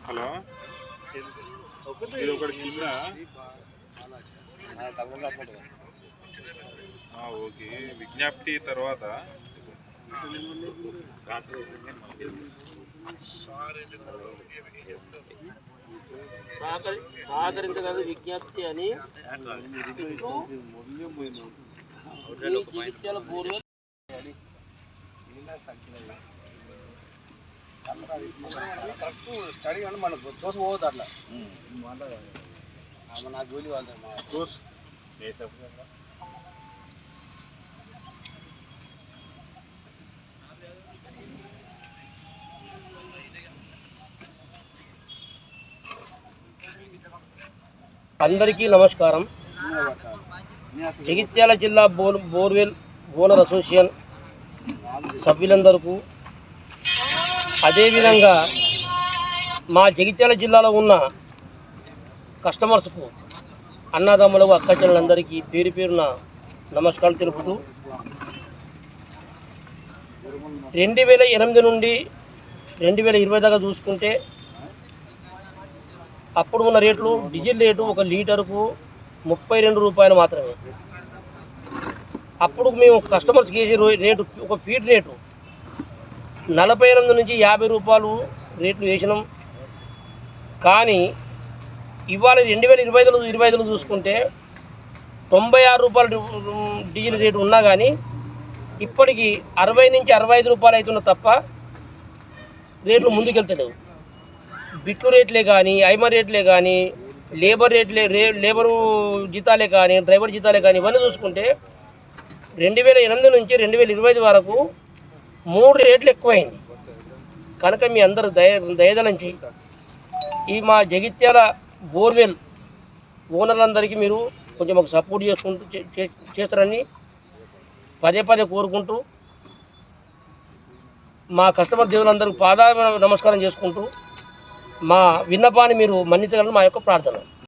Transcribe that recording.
Hello, ఇది ఒకటి కింద ఓకే. విజ్ఞప్తి తర్వాత సహకరించగలదు విజ్ఞప్తి అని స్టడీ అంటే మన దోశ పోవద్దు అట్లా నా జోలి వాళ్ళ మా దోశ అందరికీ నమస్కారం. జగిత్యాల జిల్లా బోర్వెల్ ఓనర్ అసోసియేషన్ సభ్యులందరికీ, అదేవిధంగా మా జగిత్యాల జిల్లాలో ఉన్న కస్టమర్స్కు, అన్నదమ్ములకు, అక్కచెల్లెలందరికీ పేరు పేరున నమస్కారం తెలుపుతూ 2008 నుండి 2020 దాకా చూసుకుంటే అప్పుడు ఉన్న రేట్లు, డీజిల్ రేటు 1 లీటరుకు 32 రూపాయలు మాత్రమే. అప్పుడు మేము కస్టమర్స్కి వేసే రేటు, ఒక ఫీడ్ రేటు 48 నుంచి 50 రూపాయలు రేట్లు వేసినాం. కానీ ఇవాళ 2025లో చూసుకుంటే 96 రూపాయలు డీజిల్ రేటు ఉన్నా కానీ ఇప్పటికీ 60 నుంచి 65 రూపాయలు అవుతున్నా తప్ప రేట్లు ముందుకెళ్తలేవు. బిట్లు రేట్లే కానీ, ఐమ రేట్లే కానీ, లేబరు జీతాలే కానీ, డ్రైవర్ జీతాలే కానీ, ఇవన్నీ చూసుకుంటే 2008 నుంచి 2025 వరకు 3 రేట్లు ఎక్కువైంది. కనుక మీ అందరూ దయదలంచి ఈ మా జగిత్యాల బోర్వెల్ ఓనర్లందరికీ మీరు కొంచెం మాకు సపోర్ట్ చేసుకుంటూ చేస్తారని పదే కోరుకుంటూ, మా కస్టమర్ దేవులందరికీ పాదాల నమస్కారం చేసుకుంటూ మా విన్నపాన్ని మీరు మన్నించగలని మా యొక్క ప్రార్థన.